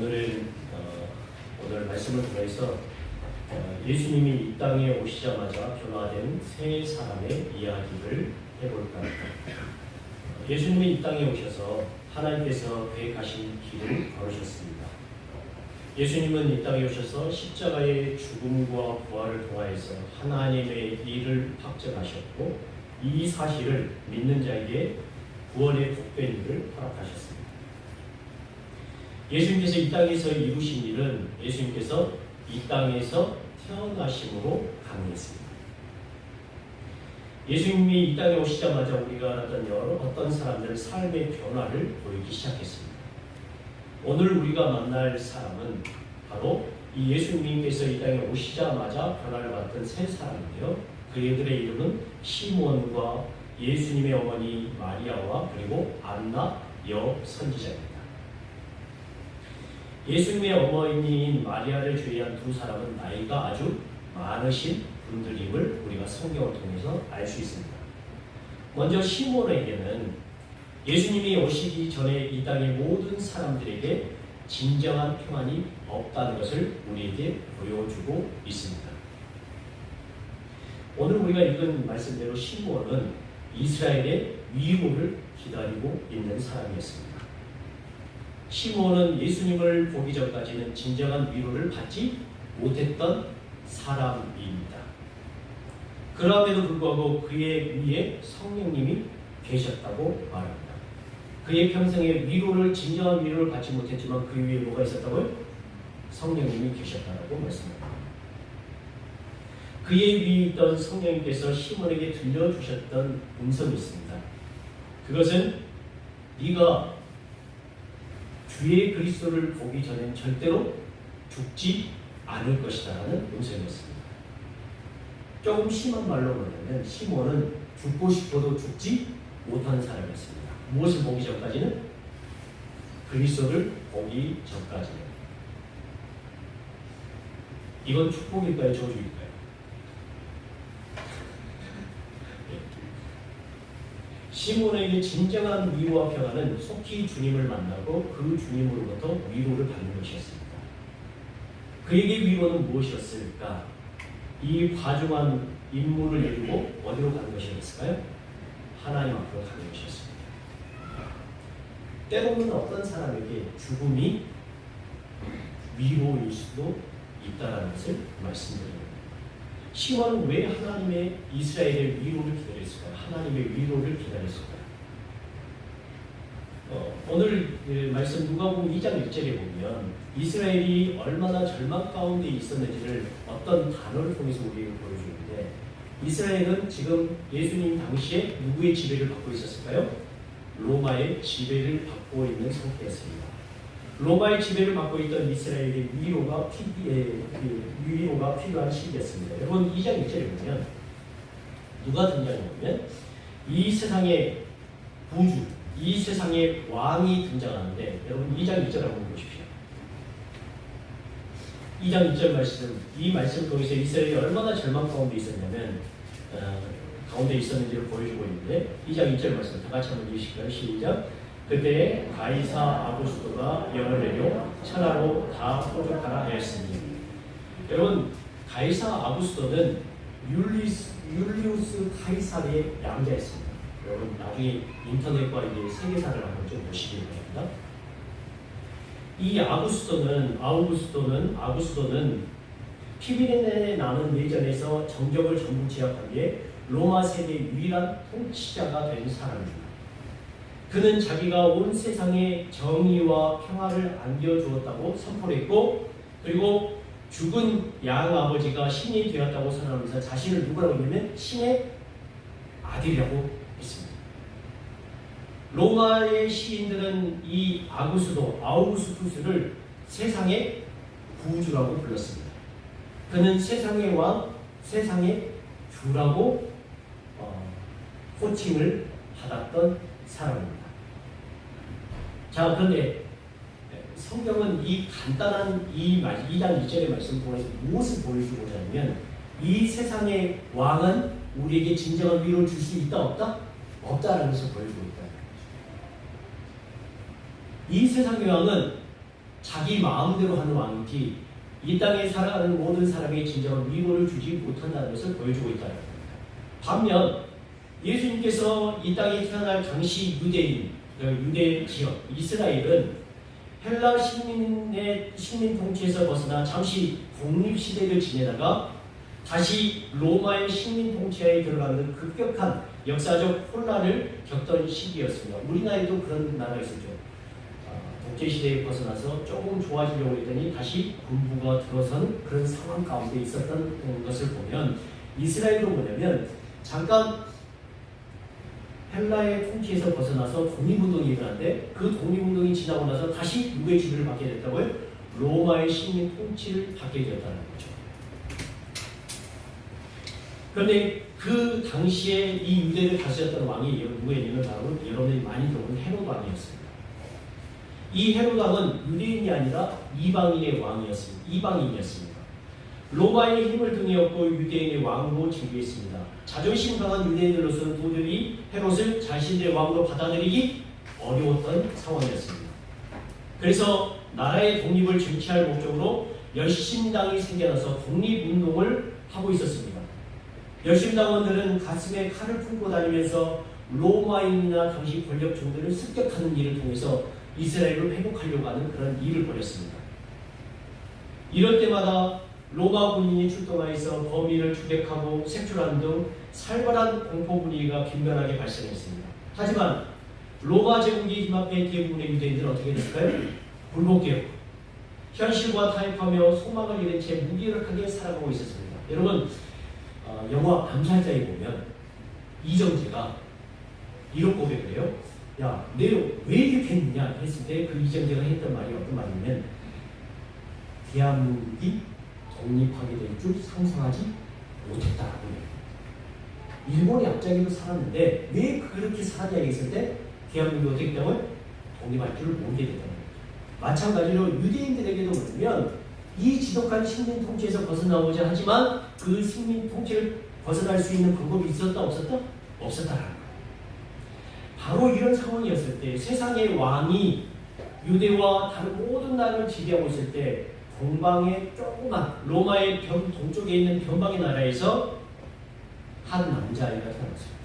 오늘 말씀을 통해서 예수님이 이 땅에 오시자마자 변화된 세 사람의 이야기를 해볼까 합니다. 예수님이 이 땅에 오셔서 하나님께서 계획하신 길을 걸으셨습니다. 예수님은 이 땅에 오셔서 십자가의 죽음과 부활을 통하여서 하나님의 일을 확증하셨고 이 사실을 믿는 자에게 구원의 복된 일을 허락하셨습니다. 예수님께서 이 땅에서 이루신 일은 예수님께서 이 땅에서 태어나심으로 가능했습니다. 예수님이 이 땅에 오시자마자 우리가 알았던 어떤 사람들은 삶의 변화를 보이기 시작했습니다. 오늘 우리가 만날 사람은 바로 이 예수님께서 이 땅에 오시자마자 변화를 받던 세 사람인데요. 그들의 이름은 시몬과 예수님의 어머니 마리아와 그리고 안나 여선지자입니다. 예수님의 어머니인 마리아를 제외한 두 사람은 나이가 아주 많으신 분들임을 우리가 성경을 통해서 알 수 있습니다. 먼저 시몬에게는 예수님이 오시기 전에 이 땅의 모든 사람들에게 진정한 평안이 없다는 것을 우리에게 보여주고 있습니다. 오늘 우리가 읽은 말씀대로 시몬은 이스라엘의 위로를 기다리고 있는 사람이었습니다. 시몬은 예수님을 보기 전까지는 진정한 위로를 받지 못했던 사람입니다. 그럼에도 불구하고 그의 위에 성령님이 계셨다고 말합니다. 그의 평생에 진정한 위로를 받지 못했지만 그 위에 뭐가 있었다고요? 성령님이 계셨다고 말씀합니다. 그의 위에 있던 성령님께서 시몬에게 들려주셨던 음성이 있습니다. 그것은 네가 주의 그리스도를 보기 전엔 절대로 죽지 않을 것이다 라는 음성이었습니다. 조금 심한 말로 말하면 시몬은 죽고 싶어도 죽지 못한 사람이었습니다. 무엇을 보기 전까지는? 그리스도를 보기 전까지는. 이건 축복일까요? 저주일까요? 시몬에게 진정한 위로와 평안은 속히 주님을 만나고 그 주님으로부터 위로를 받는 것이었습니다. 그에게 위로는 무엇이었을까? 이 과중한 임무를 이루고 어디로 가는 것이었을까요? 하나님 앞으로 가는 것이었습니다. 때로는 어떤 사람에게 죽음이 위로일 수도 있다는 것을 말씀드립니다. 시몬은 왜 하나님의 이스라엘의 위로를 기다렸을까요? 하나님의 위로를 기다렸을까요? 오늘 말씀 누가복음 2장 1절에 보면 이스라엘이 얼마나 절망 가운데 있었는지를 어떤 단어를 통해서 우리에게 보여주는데 이스라엘은 지금 예수님 당시에 누구의 지배를 받고 있었을까요? 로마의 지배를 받고 있는 상태였습니다. 로마의 지배를 받고 있던 이스라엘의 위로가 필요한 시기였습니다. 여러분 2장 1절에 보면 누가 등장하냐면 이 세상의 구주, 이 세상의 왕이 등장하는데 여러분 2장 1절 한번 보십시오. 2장 1절 말씀, 이 말씀 통해서 이스라엘이 얼마나 절망 가운데 있었냐면 가운데 있었는지를 보여주고 있는데 2장 1절 말씀 다 같이 한번 읽으실까요? 시작. 그때 가이사 아구스토가 영을 내려 천하로 다 포격하라 하였으니. 여러분 가이사 아구스토는 율리우스 카이사르의 양자였습니다. 여러분 나중에 인터넷과 이제 세계사를 한번 좀 보시기 바랍니다. 이 아구스토는 피비린내 나는 내전에서 정적을 전부 제압한 뒤에 로마 세계의 유일한 통치자가 된 사람입니다. 그는 자기가 온 세상에 정의와 평화를 안겨주었다고 선포를 했고 그리고 죽은 양 아버지가 신이 되었다고 선언하면서 자신을 누구라고 했냐면 신의 아들이라고 했습니다. 로마의 시인들은 이 아우구스투스를 세상의 구주라고 불렀습니다. 그는 세상의 왕, 세상의 주라고 호칭을 받았던 사람입니다. 자, 그런데 성경은 이 간단한 2장 2절의 말씀 통해서 무엇을 보여주고자 하면 이 세상의 왕은 우리에게 진정한 위로를 줄 수 있다 없다? 없다라는 것을 보여주고 있다. 이 세상의 왕은 자기 마음대로 하는 왕이지 이 땅에 살아가는 모든 사람에게 진정한 위로를 주지 못한다는 것을 보여주고 있다는 겁니다. 반면 예수님께서 이 땅에 태어날 당시 유대 지역 이스라엘은 헬라 식민 통치에서 벗어나 잠시 독립시대를 지내다가 다시 로마의 식민 통치하에 들어가는 급격한 역사적 혼란을 겪던 시기였습니다. 우리나라에도 그런 나라가 있었죠. 독재시대에 벗어나서 조금 좋아지려고 했더니 다시 군부가 들어선 그런 상황 가운데 있었던 것을 보면 이스라엘도 뭐냐면 잠깐 헬라의 통치에서 벗어나서 독립운동이 일어났는데 그 독립운동이 지나고 나서 다시 누구의 지배를 받게 됐다고요? 로마의 식민 통치를 받게 되었다는 거죠. 그런데 그 당시에 이 유대를 다스렸던 왕이 누구였냐면 바로 여러분들이 많이 들어본 헤롯 왕이었습니다. 이 헤롯 왕은 유대인이 아니라 이방인의 왕이었습니다. 이방인이었습니다. 로마의 힘을 등에 업고 유대인의 왕으로 즉위했습니다. 자존심 강한 유대인들로서는 도저히 헤롯을 자신들의 왕으로 받아들이기 어려웠던 상황이었습니다. 그래서 나라의 독립을 쟁취할 목적으로 열심당이 생겨나서 독립운동을 하고 있었습니다. 열심당원들은 가슴에 칼을 품고 다니면서 로마인이나 당시 권력층들을 습격하는 일을 통해서 이스라엘을 회복하려고 하는 그런 일을 벌였습니다. 이럴 때마다 로마 군인이 출동하여서 범인을 추격하고 색출하는 등 살벌한 공포 분위기가 빈번하게 발생했습니다. 하지만 로마 제국이 힘 앞에 대부분의 유대인들은 어떻게 됐을까요? 굴복되었고 현실과 타협하며 소망을 잃은 채 무기력하게 살아가고 있었습니다. 여러분 영화 암살자에 보면 이정재가 이런 고백을 해요. 야, 내가 왜 이렇게 했느냐 했을 때 그 이정재가 했던 말이 어떤 말이냐면 대한민국이 독립하게 될 줄 상상하지 못했다라고 해요. 일본이 앞자기로 살았는데 왜 그렇게 살았냐 했을 때 대한민국이 어떻게 됐다고요? 독립할 줄을 모르게 됐다는 거예요. 마찬가지로 유대인들에게도 그러면 이 지독한 식민 통치에서 벗어나오자 하지만 그 식민 통치를 벗어날 수 있는 방법이 있었다 없었다? 없었다라는 거예요. 바로 이런 상황이었을 때 세상의 왕이 유대와 다른 모든 나라를 지배하고 있을 때 동방의 조그만 로마의 동쪽에 있는 변방의 나라에서 한 남자아이가 태어났습니다.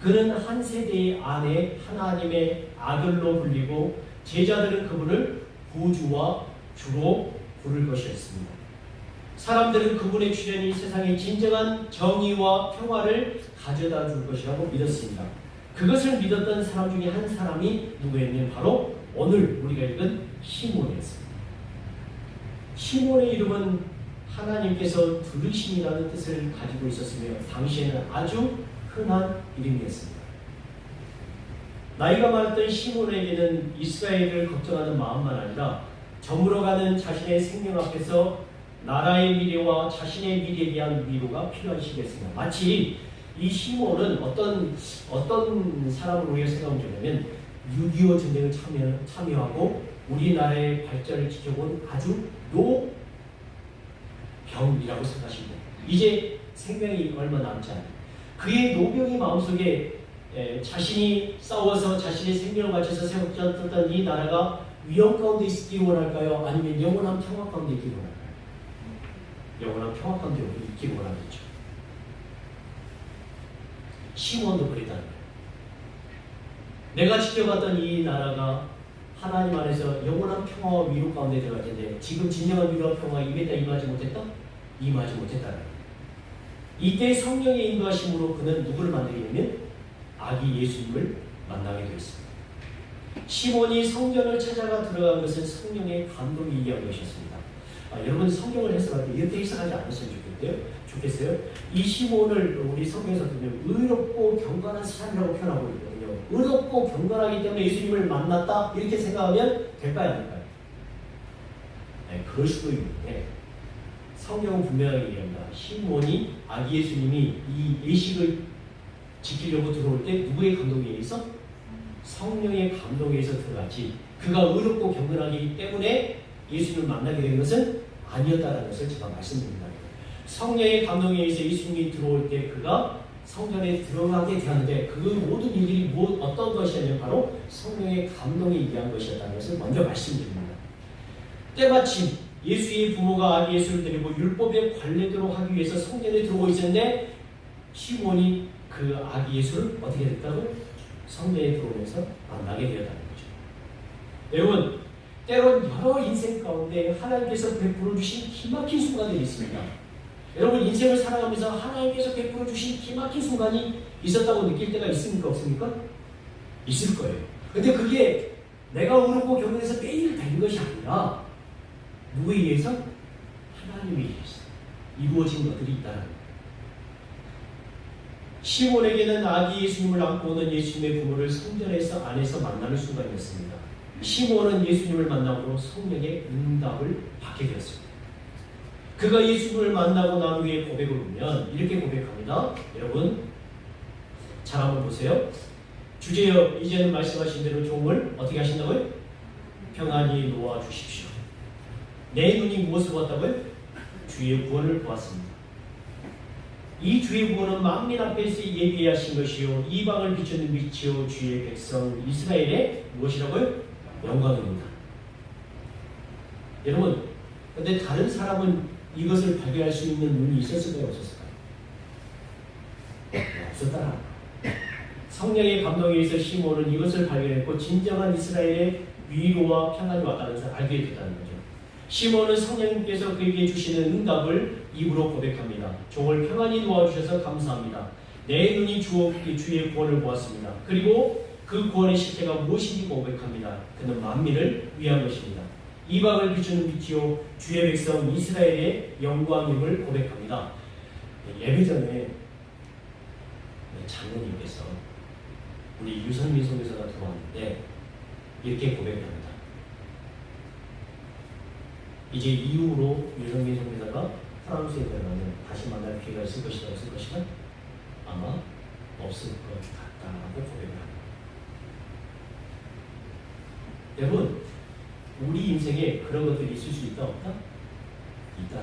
그는 한 세대의 안에 하나님의 아들로 불리고 제자들은 그분을 구주와 주로 부를 것이었습니다. 사람들은 그분의 출현이 세상에 진정한 정의와 평화를 가져다 줄 것이라고 믿었습니다. 그것을 믿었던 사람 중에 한 사람이 누구였냐면 바로 오늘 우리가 읽은 시몬이었습니다. 시몬의 이름은 하나님께서 들으심이라는 뜻을 가지고 있었으며 당시에는 아주 흔한 이름이었습니다. 나이가 많았던 시몬에게는 이스라엘을 걱정하는 마음만 아니라 저물어가는 자신의 생명 앞에서 나라의 미래와 자신의 미래에 대한 위로가 필요한 시기였습니다. 마치 이 시몬은 어떤 사람을 우리가 생각하면 좋냐면 6.25 전쟁을 참여하고 우리나라의 발전을 지켜본 아주 노병이라고 생각하시면 돼요. 이제 생명이 얼마 남지 않아요. 그의 노병이 마음속에 자신이 싸워서 자신의 생명을 바쳐서 세웠던 이 나라가 위험 가운데 있기 원할까요? 아니면 영원한 평화 가운데 있기 원할까요? 영원한 평화 가운데 있기 원하겠죠. 시몬도 그랬다는 거예요. 내가 지켜봤던 이 나라가 하나님 안에서 영원한 평화와 위로 가운데 들어갈 텐데 지금 진정한 위로와 평화가 임하지 못했다? 임하지 못했다는 거예요. 이때 성령의 인도하심으로 그는 누구를 만나게 되면 아기 예수님을 만나게 되었습니다. 시몬이 성전을 찾아가 들어간 것은 성령의 감동이 이기한 것이었습니다. 여러분 성경을 해석할 때 이렇게 해석하지 않았으면 좋겠어요. 이 시몬을 우리 성경에서 보면 의롭고 경건한 사람이라고 표현하고 있거든요. 의롭고 경건하기 때문에 예수님을 만났다 이렇게 생각하면 될까요? 안 될까요? 네, 그럴 수도 있는데 성경은 분명하게 얘기합니다. 시몬이 아기 예수님이 이 예식을 지키려고 들어올 때 누구의 감동에 의해서? 성령의 감동에 의해서 들어갔지. 그가 의롭고 경건하기 때문에 예수님을 만나게 된 것은 아니었다는 것을 제가 말씀드린다. 성령의 감동에 의해서 예수님이 들어올 때 그가 성전에 들어가게 되었는데 그 모든 일들이 어떤 것이냐면 바로 성령의 감동에 의한 것이었다는 것을 먼저 말씀드립니다. 때마침 예수의 부모가 아기 예수를 데리고 율법의 관례대로 하기 위해서 성전에 들어오고 있었는데 시몬이 그 아기 예수를 어떻게 됐다고? 성전에 들어오면서 만나게 되었다는 거죠. 여러분, 때론 여러 인생 가운데 하나님께서 베풀어 주신 기막힌 순간들이 있습니다. 여러분, 인생을 살아가면서 하나님께서 베풀어 주신 기막힌 순간이 있었다고 느낄 때가 있습니까? 없습니까? 있을 거예요. 근데 그게 내가 오르고 경험해서 매일 되는 것이 아니라 누구에 의해서? 하나님에 의해서 이루어진 것들이 있다는 거예요. 시몬에게는 아기 예수님을 안고 오는 예수님의 부모를 성전에서 안에서 만나는 순간이었습니다. 시몬은 예수님을 만나고 성령의 응답을 받게 되었습니다. 그가 예수님을 만나고 난 후에 고백을 보면 이렇게 고백합니다. 여러분 잘 한번 보세요. 주제여 이제는 말씀하신 대로 종을 어떻게 하신다고요? 평안히 놓아 주십시오. 내 눈이 무엇을 보았다고요? 주의 구원을 보았습니다. 이 주의 구원은 만민 앞에서 예비하신 것이요 이방을 비추는 빛이요 주의 백성 이스라엘의 무엇이라고요? 영광입니다. 여러분, 근데 다른 사람은 이것을 발견할 수 있는 눈이 있었을까요? 없었을까요? 없었더라. 성령의 감동에 의해서 시몬은 이것을 발견했고 진정한 이스라엘의 위로와 평안이 왔다는 것을 알게 됐다는 거죠. 시몬은 성령님께서 그에게 주시는 응답을 입으로 고백합니다. 종을 평안히 도와주셔서 감사합니다. 내 눈이 주의 구원을 보았습니다. 그리고 그 구원의 실체가 무엇인지 고백합니다. 그는 만민을 위한 것입니다. 이방을 비추는 빛이요 주의 백성 이스라엘의 영광임을 고백합니다. 예배 전에 장로님께서 우리 유선민 선교사가 들어왔는데 이렇게 고백합니다. 이제 이후로 유선민 선교사가 프랑스에 들어가면 다시 만날 기회가 있을 것이다 없을 것이다? 아마 없을 것 같다라고 고백을 합니다. 여러분, 우리 인생에 그런 것들이 있을 수 있다 없다? 있다.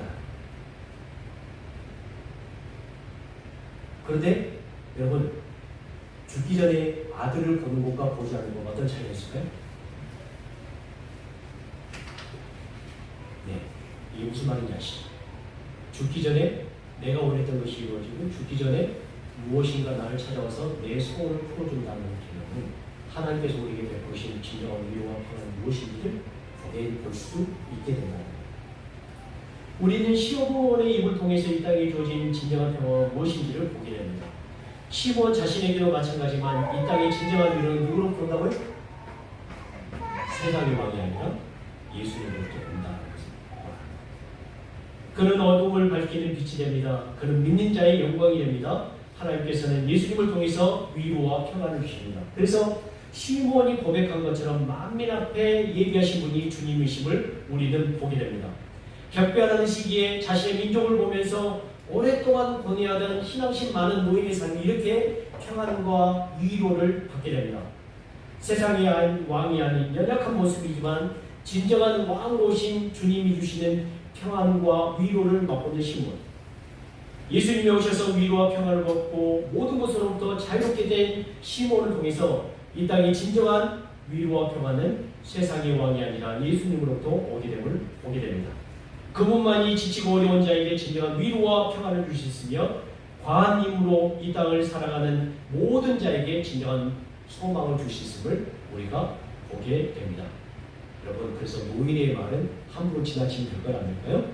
그런데 여러분, 죽기 전에 아들을 보는 것과 보지 않는 것 어떤 차이가 있을까요? 네, 이게 무슨 말인지 아시죠? 죽기 전에 내가 원했던 것이 이루어지고 죽기 전에 무엇인가 나를 찾아와서 내 소원을 풀어준다는 개념은 하나님께서 우리에게 베푸신 진정한 위로와 평안은 무엇인지를 거기에 볼 수 있게 된다는 거예요. 우리는 시몬의 입을 통해서 이 땅에 주어진 진정한 평화가 무엇인지를 보게 됩니다. 시몬 자신에게도 마찬가지지만 이 땅의 진정한 위로는 누구로 본다고요? 세상의 왕이 아니라 예수님으로부터 본다는 것입니다. 그는 어둠을 밝히는 빛이 됩니다. 그는 믿는 자의 영광이 됩니다. 하나님께서는 예수님을 통해서 위로와 평안을 주십니다. 그래서 시몬이 고백한 것처럼 만민 앞에 예비하신 분이 주님이심을 우리는 보게 됩니다. 격변하는 시기에 자신의 민족을 보면서 오랫동안 고뇌하던 신앙심 많은 노인의 삶이 이렇게 평안과 위로를 받게 됩니다. 세상의 왕이 아닌 연약한 모습이지만 진정한 왕으로 오신 주님이 주시는 평안과 위로를 맛보는 시몬. 예수님이 오셔서 위로와 평안을 얻고 모든 것으로부터 자유롭게 된 시몬을 통해서 이 땅의 진정한 위로와 평안은 세상의 왕이 아니라 예수님으로부터 오게 됨을 보게 됩니다. 그분만이 지치고 어려운 자에게 진정한 위로와 평안을 주셨으며 과한 힘으로 이 땅을 살아가는 모든 자에게 진정한 소망을 주셨음을 우리가 보게 됩니다. 여러분, 그래서 노인의 말은 함부로 지나치면 될까요? 안 될까요?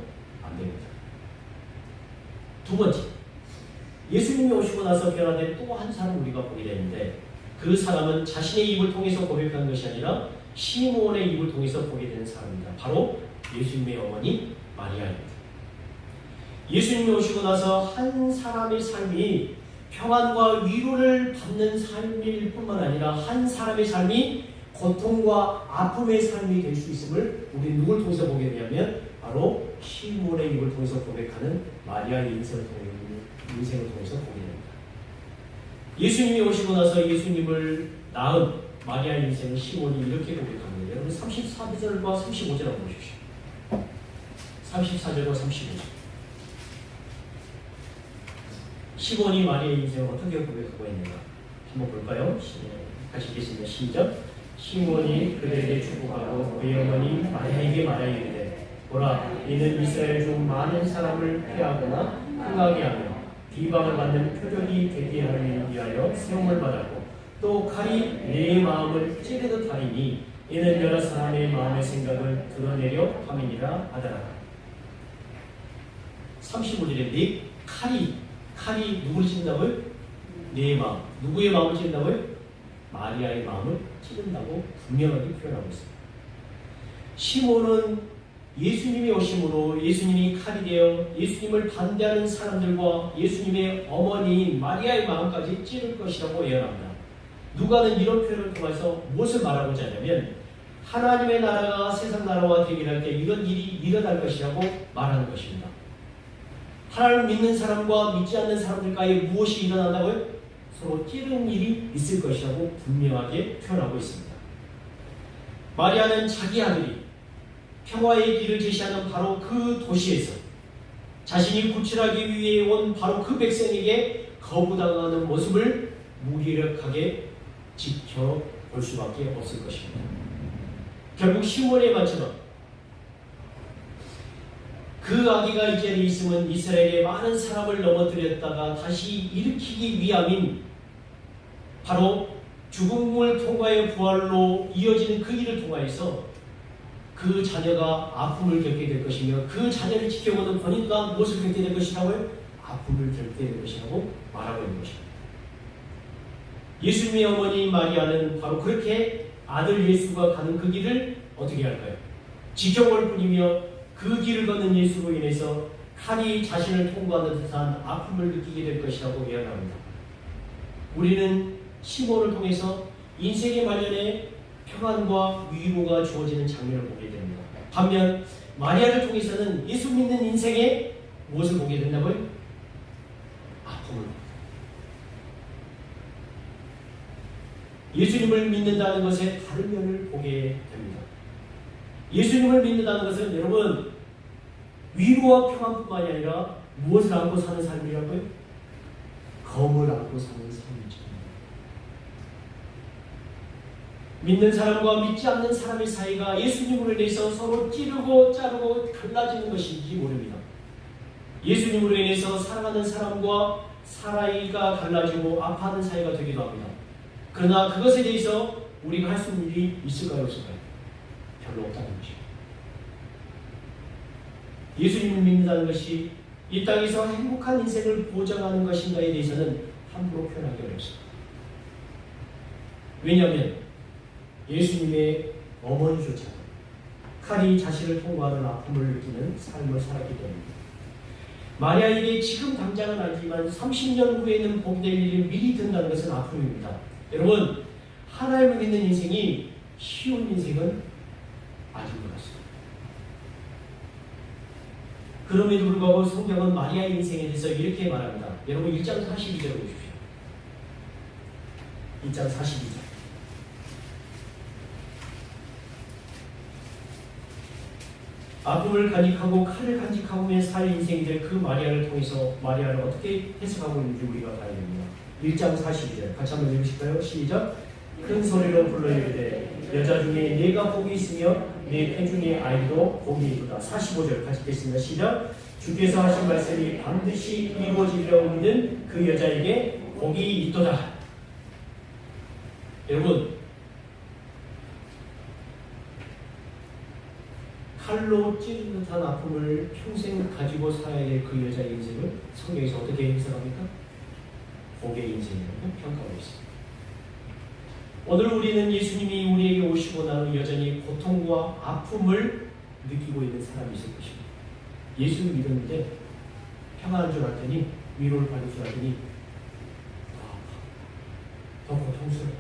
안 됩니다. 두 번째, 예수님이 오시고 나서 변화된 또 한 사람 우리가 보게 되는데 그 사람은 자신의 입을 통해서 고백한 것이 아니라 시몬의 입을 통해서 보게 되는 사람입니다. 바로 예수님의 어머니 마리아입니다. 예수님이 오시고 나서 한 사람의 삶이 평안과 위로를 받는 삶일 뿐만 아니라 한 사람의 삶이 고통과 아픔의 삶이 될 수 있음을 우리는 누굴 통해서 보게 되냐면 바로 시몬의 입을 통해서 고백하는 마리아의 인생을 통해서 보게 됩니다. 예수님이 오시고 나서 예수님을 낳은 마리아의 인생을 시몬이 이렇게 고백합니다. 여러분 34절과 35절 한번 보십시오. 34절과 35절. 시몬이 마리아의 인생을 어떻게 고백하고 있는가 한번 볼까요? 같이 읽겠습니다. 시작. 시몬이 그들에게 축복하고 그의 어머니 마리아에게 말하여 이르되 보라, 이는 이스라엘 중 많은 사람을 패하거나 흥하게 하며 비방을 받는 표적이 되게 하기 위하여 세움을 받았고 또 칼이 내 마음을 찌르듯 하리니 이는 여러 사람의 마음의 생각을 드러내려 함이니라 하더라. 35절에 네 칼이 누구를 찌른다고요? 내 마음. 누구의 마음을 찌른다고요? 마리아의 마음을 찌른다고 분명하게 표현하고 있습니다. 시몬은 예수님이 오심으로 예수님이 칼이 되어 예수님을 반대하는 사람들과 예수님의 어머니인 마리아의 마음까지 찌를 것이라고 예언합니다. 누가는 이런 표현을 통해서 무엇을 말하고자 하냐면 하나님의 나라가 세상 나라와 대결할 때 이런 일이 일어날 것이라고 말하는 것입니다. 하나님을 믿는 사람과 믿지 않는 사람들 사이에 무엇이 일어난다고요? 서로 찌르는 일이 있을 것이라고 분명하게 표현하고 있습니다. 마리아는 자기 아들이 평화의 길을 제시하는 바로 그 도시에서 자신이 구출하기 위해 온 바로 그 백성에게 거부당하는 모습을 무기력하게 지켜볼 수밖에 없을 것입니다. 결국 시몬의 말처럼 그 아기가 이 자리에 있으면 이스라엘의 많은 사람을 넘어뜨렸다가 다시 일으키기 위함인 바로 죽음을 통과해 부활로 이어지는 그 일을 통하여서 그 자녀가 아픔을 겪게 될 것이며 그 자녀를 지켜보는 본인과 무엇을 겪게 될 것이라고요? 아픔을 겪게 될 것이라고 말하고 있는 것입니다. 예수님의 어머니 마리아는 바로 그렇게 아들 예수가 가는 그 길을 어떻게 할까요? 지켜볼 뿐이며 그 길을 걷는 예수로 인해서 칼이 자신을 통과하는 듯한 아픔을 느끼게 될 것이라고 예언합니다. 우리는 시몬을 통해서 인생의 말년에 평안과 위로가 주어지는 장면을 보게 됩니다. 반면 마리아를 통해서는 예수 믿는 인생에 무엇을 보게 된다고요? 아픔을. 예수님을 믿는다는 것의 다른 면을 보게 됩니다. 예수님을 믿는다는 것은 여러분 위로와 평안뿐만이 아니라 무엇을 안고 사는 삶이라고요? 검을 안고 사는 삶이죠. 믿는 사람과 믿지 않는 사람의 사이가 예수님으로 인해서 서로 찌르고 자르고 갈라지는 것인지 모릅니다. 예수님으로 인해서 사랑하는 사람과 사이가 갈라지고 아파하는 사이가 되기도 합니다. 그러나 그것에 대해서 우리가 할 수 있는 일이 있을까요? 없을까요? 별로 없다는 것입니다. 예수님을 믿는다는 것이 이 땅에서 행복한 인생을 보장하는 것인가에 대해서는 함부로 표현하기 어렵습니다. 왜냐하면 예수님의 어머니조차도 칼이 자신을 통과하는 아픔을 느끼는 삶을 살았기 때문입니다. 마리아에게 지금 당장은 아니지만 30년 후에는 복이 될 일이 미리 든다는 것은 아픔입니다. 여러분, 하나님을 믿는 인생이 쉬운 인생은 아닌 것 같습니다. 그럼에도 불구하고 성경은 마리아의 인생에 대해서 이렇게 말합니다. 여러분 1장 42절을 보십시오. 1장 42절. 아픔을 간직하고 칼을 간직하며 살 인생이 될 그 마리아를 통해서 마리아를 어떻게 해석하고 있는지 우리가 봐야 됩니다. 1장 42절 같이 한번 읽으실까요? 시작. 큰 소리로 불러 이르되 여자 중에 네가 복이 있으며 네 태중의 아이도 복이 있도다. 45절 같이 읽겠습니다. 시작. 주께서 하신 말씀이 반드시 이루어지리라고 믿는 그 여자에게 복이 있도다. 여러분, 칼로 찌른 듯한 아픔을 평생 가지고 살아야 될 그 여자의 인생을 성경에서 어떻게 해석합니까? 복의 인생이라고 평가하고 있습니다. 오늘 우리는 예수님이 우리에게 오시고 나서 여전히 고통과 아픔을 느끼고 있는 사람이 있을 것입니다. 예수를 믿었는데 평안한 줄 알았더니 위로를 받을 줄 알았더니 더 고통스러워,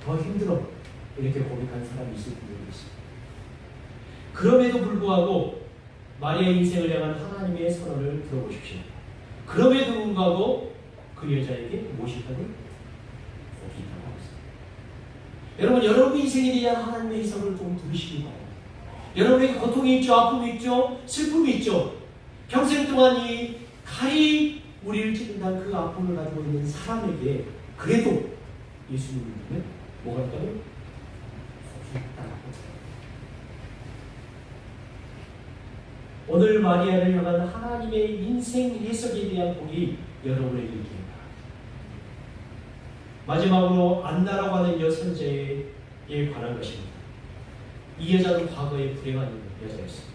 더 힘들어 이렇게 고백하는 사람이 있을 분들이 있습니다. 그럼에도 불구하고 마리아의 인생을 향한 하나님의 선언을 들어보십시오. 그럼에도 불구하고 그 여자에게 무엇이 있다고요? 복이 있다고 하고 있습니다. 여러분, 여러분 인생에 대한 하나님의 해석을 좀 들으시기 바랍니다. 여러분에게 고통이 있죠, 아픔이 있죠, 슬픔이 있죠. 평생 동안 이 칼이 우리를 찌른다는 그 아픔을 가지고 있는 사람에게 그래도 예수님을 믿으면 뭐가 있다고요? 복이 있다라고. 오늘 마리아를 향한 하나님의 인생 해석에 대한 복이 여러분에게 있기를 바랍니다. 마지막으로 안나라고 하는 여선제에 관한 것입니다. 이 여자는 과거에 불행한 여자였습니다.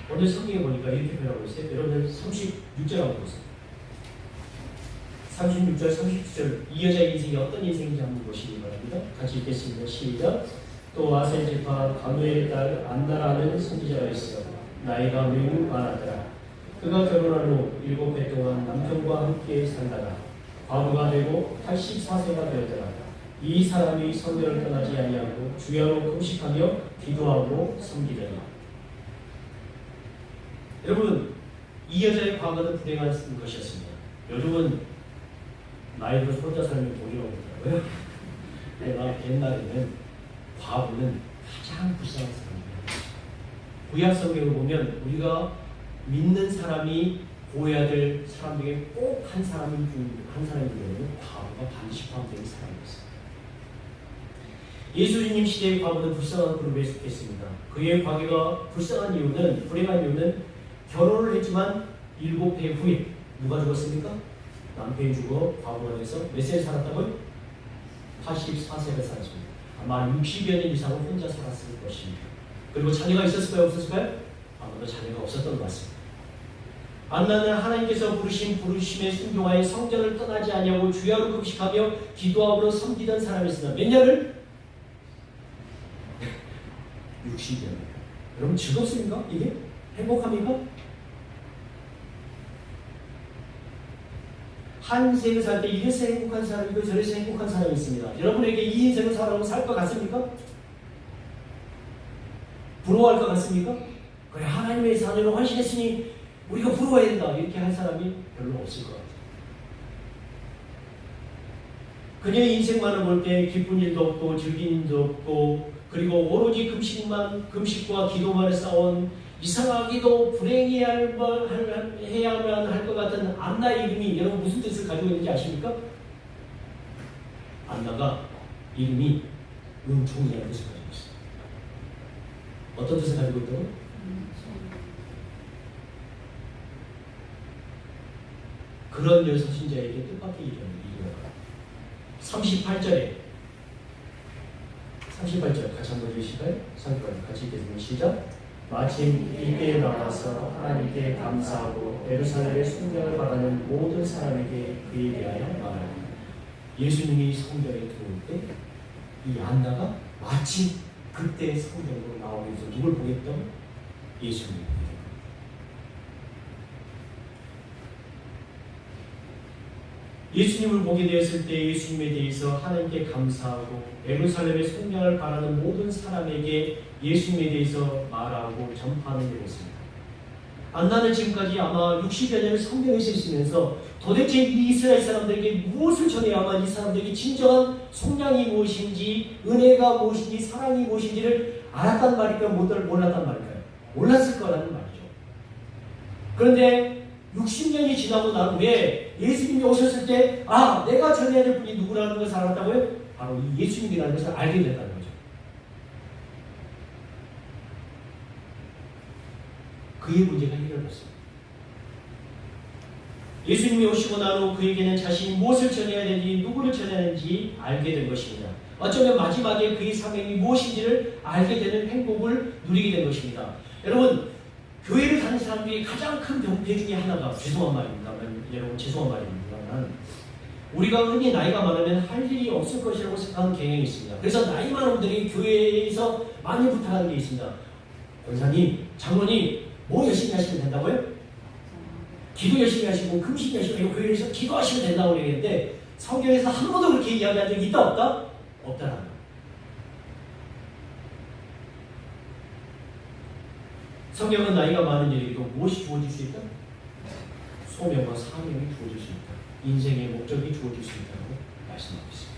오늘 성경에 보니까 이렇게 표현하고 있어요. 여러분들 36절 한번 보세요. 36절, 37절 이 여자의 인생이 어떤 인생인지 한번 보시기 바랍니다. 같이 읽겠습니다. 시작. 또 아셀 지파 가누의 딸 안나라는 선지자가 있어 나이가 매우 많았더라. 그가 결혼한 후 7해 동안 남편과 함께 살다가 과부가 되고 84세가 되었더라. 이 사람이 성전을 떠나지 아니하고 주야로 금식하며 기도하고 섬기더라. 여러분, 이 여자의 과거는 불행한 것이었습니다. 요즘은 나이 들어서 혼자 살면 돈이라고 그러더라고요. 내가 옛날에는 과부는 가장 불쌍한 사람입니다. 구약 성경을 보면 우리가 믿는 사람이 보호해야 될 사람 중에 꼭 한 사람이면 과부가 반드시 포함되는 사람이었어요. 예수님 시대의 과부는 불쌍한 그룹에 속했습니다. 그의 과거가 불쌍한 이유는, 불행한 이유는 결혼을 했지만 7해 후에 누가 죽었습니까? 남편이 죽어 과부가 돼서 몇 세 살았다고요? 84세가 살았습니다. 아마 60여 년 이상을 혼자 살았을 것입니다. 그리고 자녀가 있었을까요? 없었을까요? 아무도 자녀가 없었던 것 같습니다. 안나는 하나님께서 부르심에 순종하여 성전을 떠나지 아니하고 주야로 금식하며 기도하고 섬기던 사람이었으나 몇 년을? 60년. 여러분 즐겁습니까? 이게? 행복합니까? 한 세계 살 때 이래서 행복한 사람이고 저래서 행복한 사람이 있습니다. 여러분에게 이 인생을 살아가면 살 것 같습니까? 부러워할 것 같습니까? 그래, 하나님의 자녀로 헌신했으니 우리가 부러워야 된다. 이렇게 할 사람이 별로 없을 것 같아요. 그녀의 인생만을 볼 때 기쁜 일도 없고 즐긴 일도 없고 그리고 오로지 금식과 기도만을 쌓아온 이상하기도 불행해야만 할 것 같은 안나의 이름이 여러분 무슨 뜻을 가지고 있는지 아십니까? 안나가 이름이 은총이라는 뜻을 가지고 있어요. 어떤 뜻을 가지고 있다고? 그런 여서신자에게 뜻밖의 이름이에요. 38절에 38절 같이 한번 읽으실까요? 38절 같이 읽겠습니다. 시작. 마침 이때에 나와서 하나님께 감사하고 예루살렘의 순명을 받는 모든 사람에게 그에 대하여 말합니다. 예수님이 성전에 들어올 때 이 안나가 마침 그때 성전으로 나오기 위해서 누굴 보겠던? 예수님을 보겠던. 예수님을 보게 되었을 때 예수님에 대해서 하나님께 감사하고 예루살렘의 성령을 바라는 모든 사람에게 예수님에 대해서 말하고 전파하는 일이었습니다. 안나는 지금까지 아마 60여 년을 성경에서 있으면서 도대체 이 이스라엘 사람들에게 무엇을 전해야만 이 사람들에게 진정한 속량이 무엇인지, 은혜가 무엇인지, 사랑이 무엇인지를 알았단 말일까요? 몰랐단 말일까요? 몰랐을 거라는 말이죠. 그런데 60년이 지나고 난 후에 예수님이 오셨을 때 내가 전해야 될 분이 누구라는 것을 알았다고요? 바로 이 예수님이라는 것을 알게 됐다는 거죠. 그의 문제가 해결됐습니다. 예수님이 오시고 난 후 그에게는 자신이 무엇을 전해야 되는지, 누구를 전해야 하는지 알게 된 것입니다. 어쩌면 마지막에 그의 사명이 무엇인지를 알게 되는 행복을 누리게 된 것입니다. 여러분, 교회를 다니는 사람들이 가장 큰 병폐 중에 하나가, 죄송한 말입니다만, 여러분 죄송한 말입니다만, 우리가 흔히 나이가 많으면 할 일이 없을 것이라고 생각하는 경향이 있습니다. 그래서 나이 많은 분들이 교회에서 많이 부탁하는 게 있습니다. 권사님, 장로님, 뭐 열심히 하시면 된다고요? 기도 열심히 하시고 금식 열심히 하시고 교회에서 기도하시면 된다고 그러는데 성경에서 한 번도 그렇게 이야기한 적이 있다 없다? 없다라는 거예요. 성경은 나이가 많은 일에게도 무엇이 주어질 수 있다? 소명과 사명이 주어질 수 있다. 인생의 목적이 주어질 수 있다고 말씀하고 있습니다.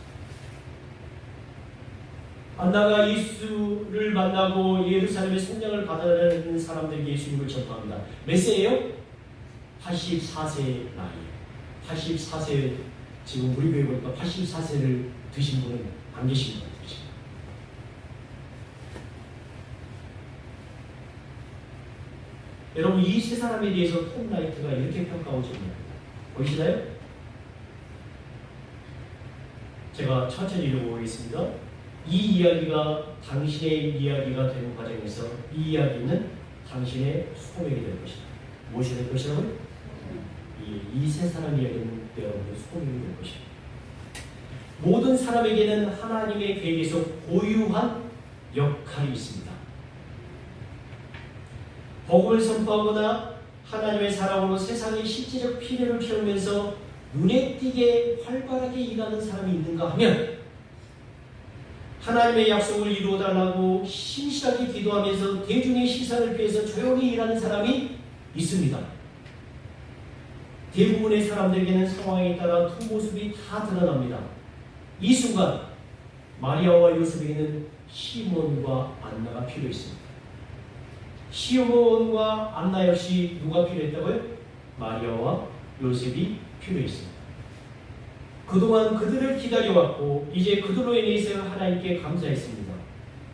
안나가 예수를 만나고 예루살렘의 성령을 받아내는 사람들에게 예수님을 전파합니다. 몇 세예요? 84세 나이, 84세, 지금 우리 교회 보니까 84세를 드신 분은 안 계신 것 같아요. 여러분, 이 세 사람에 대해서 톰 라이트가 이렇게 평가하고 있습니다. 보이시나요? 제가 천천히 읽어보겠습니다. 이 이야기가 당신의 이야기가 되는 과정에서 이 이야기는 당신의 소명이 될 것이다. 무엇이 될 것이라고요? 이 세 사람 이야기는 여러분의 소명이 될 것이다. 모든 사람에게는 하나님의 계획에서 고유한 역할이 있습니다. 복음을 선포하거나 하나님의 사랑으로 세상의 실질적 필요를 채우면서 눈에 띄게 활발하게 일하는 사람이 있는가 하면, 하나님의 약속을 이루어달라고 신실하게 기도하면서 대중의 시선을 피해서 조용히 일하는 사람이 있습니다. 대부분의 사람들에게는 상황에 따라 두 모습이 다 드러납니다. 이 순간 마리아와 요셉에게는 시몬과 안나가 필요했습니다. 시몬과 안나 역시 누가 필요했다고요? 마리아와 요셉이 필요했습니다. 그동안 그들을 기다려왔고 이제 그들로 인해서 하나님께 감사했습니다.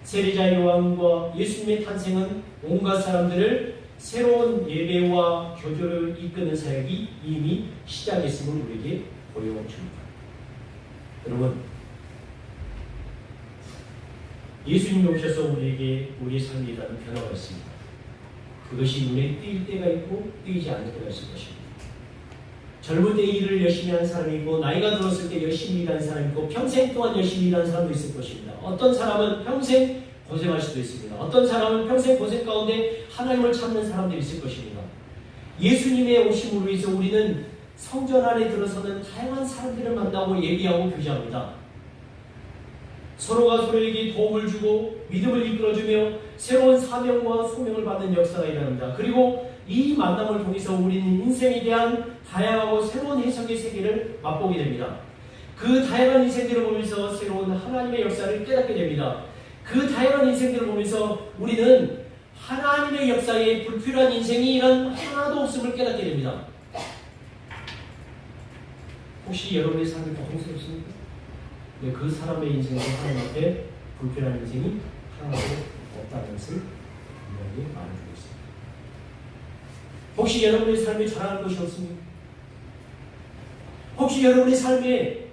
세례자 요한과 예수님의 탄생은 온갖 사람들을 새로운 예배와 교조를 이끄는 사역이 이미 시작했음을 우리에게 보여줍니다. 여러분, 예수님이 오셔서 우리에게 우리의 삶이라는 변화가 있습니다. 그것이 눈에 띌 때가 있고 띄지 않을 때가 있을 것입니다. 젊을 때 일을 열심히 하는 사람이 있고, 나이가 들었을 때 열심히 일하는 사람이 있고, 평생 동안 열심히 일하는 사람도 있을 것입니다. 어떤 사람은 평생 고생할 수도 있습니다. 어떤 사람은 평생 고생 가운데 하나님을 찾는 사람들이 있을 것입니다. 예수님의 오심으로 위해서 우리는 성전 안에 들어서는 다양한 사람들을 만나고 예비하고 교제합니다. 서로가 서로에게 도움을 주고 믿음을 이끌어주며 새로운 사명과 소명을 받는 역사가 일어납니다. 그리고 이 만남을 통해서 우리는 인생에 대한 다양하고 새로운 해석의 세계를 맛보게 됩니다. 그 다양한 인생들을 보면서 새로운 하나님의 역사를 깨닫게 됩니다. 그 다양한 인생들을 보면서 우리는 하나님의 역사에 불필요한 인생이 이런 하나도 없음을 깨닫게 됩니다. 혹시 여러분의 삶이 고통스럽습니까? 네, 그 사람의 인생도 하나님 앞에 불필요한 인생이 하나도 없다는 것을 분명히 말해주고 있습니다. 혹시 여러분의 삶에 자랑할 것이 없습니까? 혹시 여러분의 삶에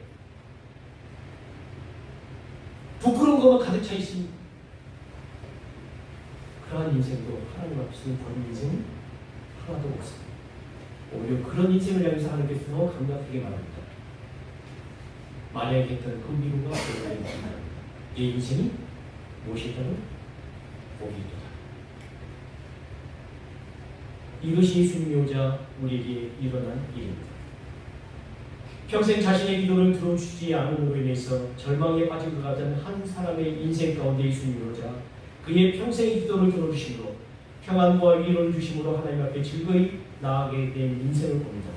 부끄러운 것만 가득 차 있습니까? 그러한 인생도 하나님 앞에서 버린 인생은 하나도 없습니다. 오히려 그런 인생을 향해서 하나님께서 더 강력하게 말합니다. 마리아에게 했던 금비루가 너에게 있다. 내 인생이 무엇이다는 복이 있다. 이것이 예수님이 오자 우리에게 일어난 일입니다. 평생 자신의 기도를 들어주지 않음으로 인해서 절망에 빠진 것 같은 한 사람의 인생 가운데 예수님이 오자 그의 평생의 기도를 들어주심으로 평안과 위로를 주심으로 하나님 앞에 즐거이 나아가게 된 인생을 봅니다.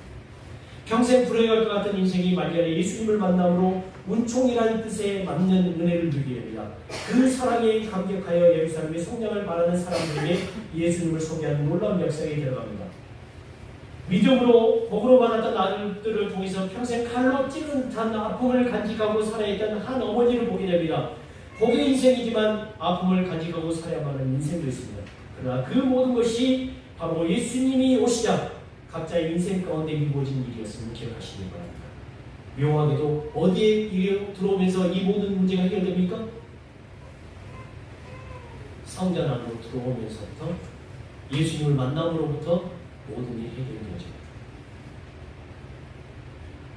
평생 불행할 것 같은 인생이 말년에 예수님을 만남으로 은총이라는 뜻에 맞는 은혜를 누리게 됩니다. 그 사랑에 감격하여 예루살렘의 성장을 바라는 사람들에게 예수님을 소개하는 놀라운 역사에 들어갑니다. 믿음으로 복으로 받았던 아들들을 통해서 평생 칼로 찌른 듯한 아픔을 간직하고 살아있던 한 어머니를 보게 됩니다. 복의 인생이지만 아픔을 간직하고 살아야만 하는 인생도 있습니다. 그러나 그 모든 것이 바로 예수님이 오시자 각자의 인생 가운데 이루어진 일이었음을 기억하시기 바랍니다. 묘하게도 어디에 들어오면서 이 모든 문제가 해결됩니까? 성전 안으로 들어오면서부터 예수님을 만남으로부터 모든 일이 해결되어집니다.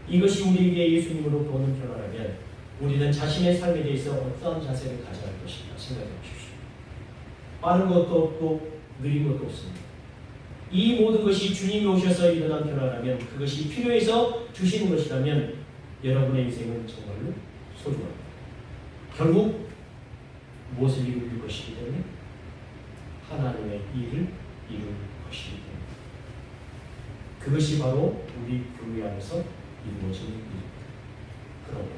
이것이 우리에게 예수님으로 보는 변화라면 우리는 자신의 삶에 대해서 어떠한 자세를 가져야 할 것인가 생각해 보십시오. 빠른 것도 없고 느린 것도 없습니다. 이 모든 것이 주님이 오셔서 일어난 변화라면, 그것이 필요해서 주시는 것이라면 여러분의 인생은 정말로 소중합니다. 결국 무엇을 이룰 것이기 때문에 하나님의 일을 이룰 것이기 때문에 그것이 바로 우리 교회 안에서 이루어지는 일입니다. 그러므로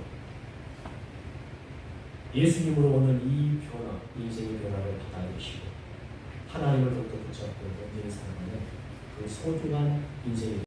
예수님으로 오는 이 변화, 인생의 변화를 받아내시고 하나님을 더욱더 붙잡고 영생을 살아가는 그 소중한 인생입니다.